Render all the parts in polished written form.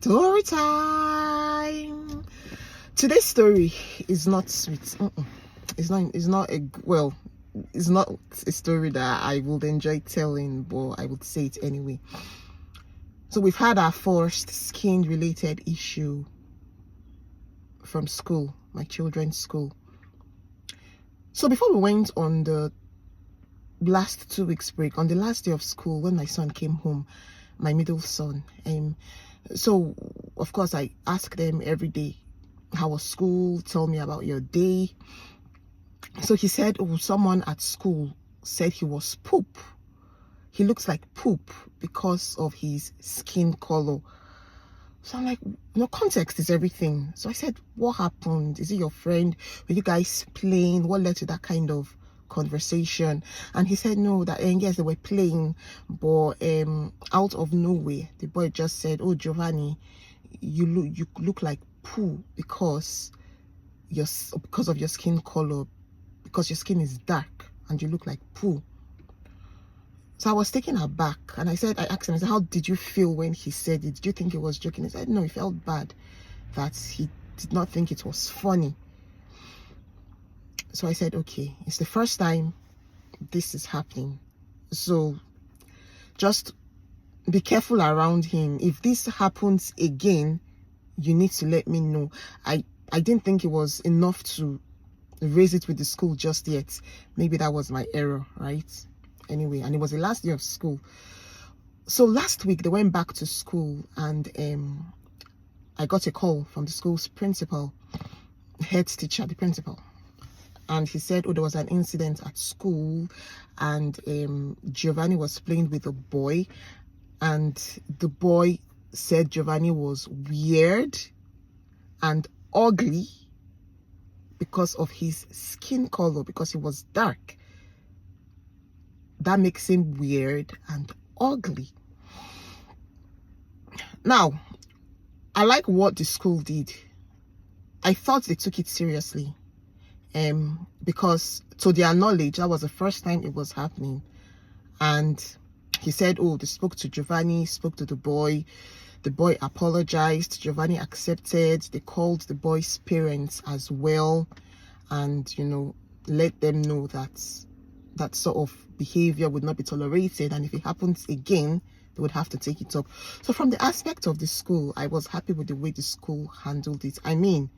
Story time. Today's story is not sweet. It's not a story that I would enjoy telling, but I would say it anyway. So we've had our first skin related issue from school, my children's school. So before we went on the last 2 weeks break, on the last day of school, when my son came home, my middle son, so of course I ask them every day, how was school? Tell me about your day. So he said, oh, someone at school said he was poop. He looks like poop because of his skin color. So I'm like, context is everything. So I said, what happened? Is it your friend? Were you guys playing? What led to that kind of conversation? And he said no, that yes, they were playing, but out of nowhere the boy just said, oh, Giovanni, you look like poo because of your skin color, because your skin is dark and you look like poo. So I was taken aback, and I asked him, I said, how did you feel when he said it? Did you think he was joking? He said no, he felt bad, that he did not think it was funny. So I said, okay, it's the first time this is happening, so just be careful around him. If this happens again, you need to let me know. I didn't think it was enough to raise it with the school just yet. Maybe that was my error, right? Anyway, and it was the last day of school. So last week they went back to school, and I got a call from the school's principal, head teacher, the principal. And he said, oh, there was an incident at school, and Giovanni was playing with a boy, and the boy said Giovanni was weird and ugly because of his skin color, because he was dark. That makes him weird and ugly. Now, I like what the school did. I thought they took it seriously. Because to their knowledge, that was the first time it was happening. And he said, oh, they spoke to Giovanni, spoke to the boy apologized, Giovanni accepted, they called the boy's parents as well, and let them know that that sort of behavior would not be tolerated, and if it happens again, they would have to take it up. So from the aspect of the school, I was happy with the way the school handled it. I mean,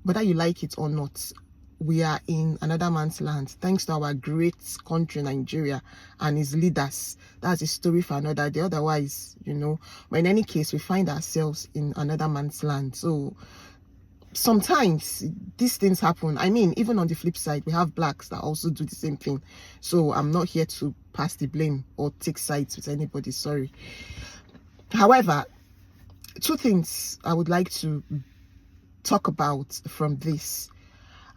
whether you like it or not, we are in another man's land, thanks to our great country, Nigeria, and its leaders. That's a story for another day. Otherwise, but in any case, we find ourselves in another man's land. So sometimes these things happen. I mean, even on the flip side, we have blacks that also do the same thing. So I'm not here to pass the blame or take sides with anybody, sorry. However, two things I would like to talk about from this.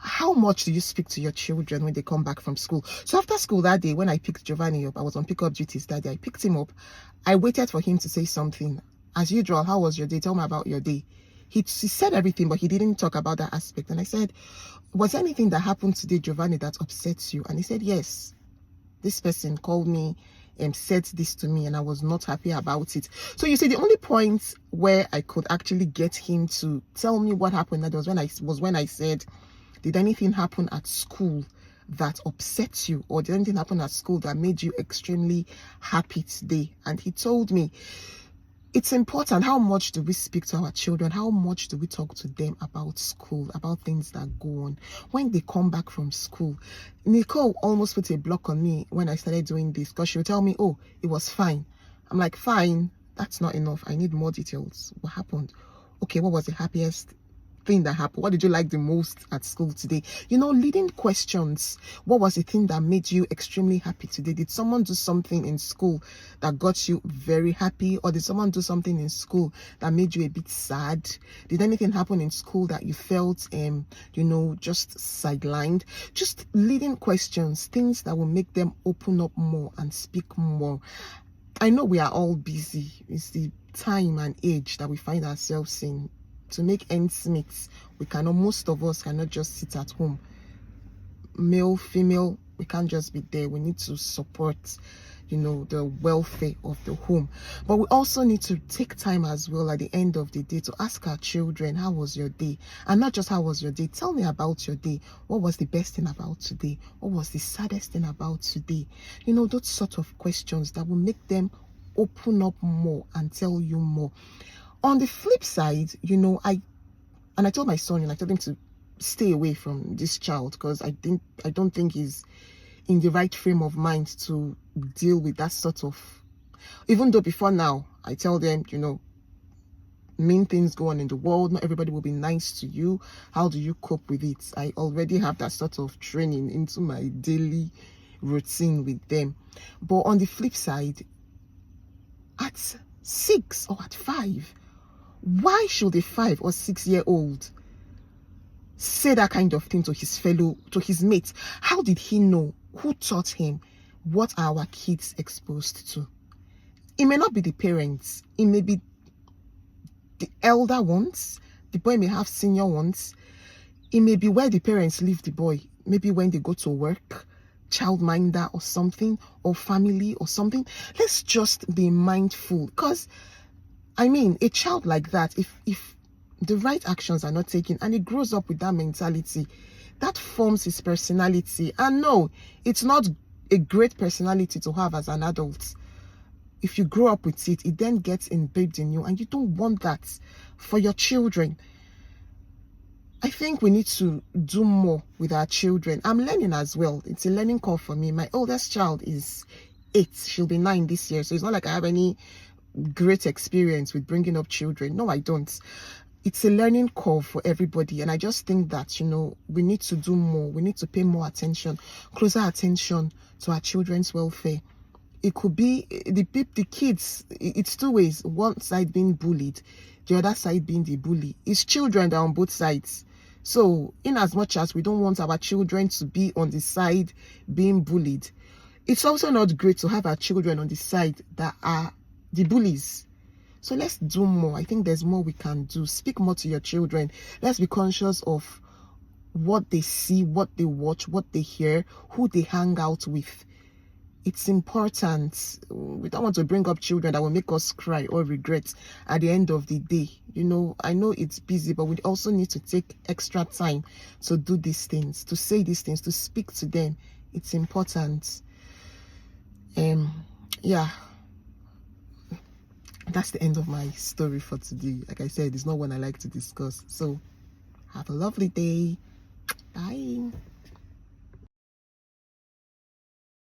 How much do you speak to your children when they come back from school? So after school that day, when I picked Giovanni up, I was on pickup duties that day. I picked him up. I waited for him to say something. As usual, how was your day? Tell me about your day. He said everything, but he didn't talk about that aspect. And I said, was there anything that happened today, Giovanni, that upsets you? And he said, yes. This person called me and said this to me, and I was not happy about it. So you see, the only point where I could actually get him to tell me what happened, that was when I said, did anything happen at school that upset you, or did anything happen at school that made you extremely happy today? And he told me, it's important. How much do we speak to our children? How much do we talk to them about school, about things that go on when they come back from school? Nicole almost put a block on me when I started doing this, because she would tell me, oh, it was fine. I'm like, fine, that's not enough. I need more details. What happened? Okay, what was the happiest thing that happened? What did you like the most at school today? Leading questions. What was the thing that made you extremely happy today? Did someone do something in school that got you very happy, or did someone do something in school that made you a bit sad? Did anything happen in school that you felt just sidelined? Just leading questions, things that will make them open up more and speak more. I know we are all busy. It's the time and age that we find ourselves in. To make ends meet, most of us cannot just sit at home. Male, female, we can't just be there. We need to support the welfare of the home. But we also need to take time as well at the end of the day to ask our children, how was your day? And not just how was your day, tell me about your day. What was the best thing about today? What was the saddest thing about today? Those sort of questions that will make them open up more and tell you more. On the flip side, I told my son, I told him to stay away from this child, because I don't think he's in the right frame of mind to deal with that sort of, even though before now I tell them, mean things go on in the world, not everybody will be nice to you. How do you cope with it? I already have that sort of training into my daily routine with them. But on the flip side, at 6 or at 5, why should a 5 or 6-year-old say that kind of thing to his mates? How did he know? Who taught him? What are our kids exposed to? It may not be the parents. It may be the elder ones. The boy may have senior ones. It may be where the parents leave the boy. Maybe when they go to work, childminder or something, or family or something. Let's just be mindful, because a child like that, if the right actions are not taken and it grows up with that mentality, that forms his personality. And no, it's not a great personality to have as an adult. If you grow up with it, it then gets embedded in you, and you don't want that for your children. I think we need to do more with our children. I'm learning as well. It's a learning curve for me. My oldest child is 8. She'll be 9 this year. So it's not like I have any great experience with bringing up children. No, I don't. It's a learning curve for everybody. And I just think that, we need to do more. We need to pay more attention, closer attention to our children's welfare. It could be the kids. It's two ways. One side being bullied, the other side being the bully. It's children that are on both sides. So in as much as we don't want our children to be on the side being bullied, it's also not great to have our children on the side that are the bullies. So let's do more. I think there's more we can do. Speak more to your children. Let's be conscious of what they see, what they watch, what they hear, who they hang out with. It's important. We don't want to bring up children that will make us cry or regret at the end of the day. I know it's busy, but we also need to take extra time to do these things, to say these things, to speak to them. It's important. Yeah. That's the end of my story for today. Like I said, it's not one I like to discuss. So have a lovely day. Bye.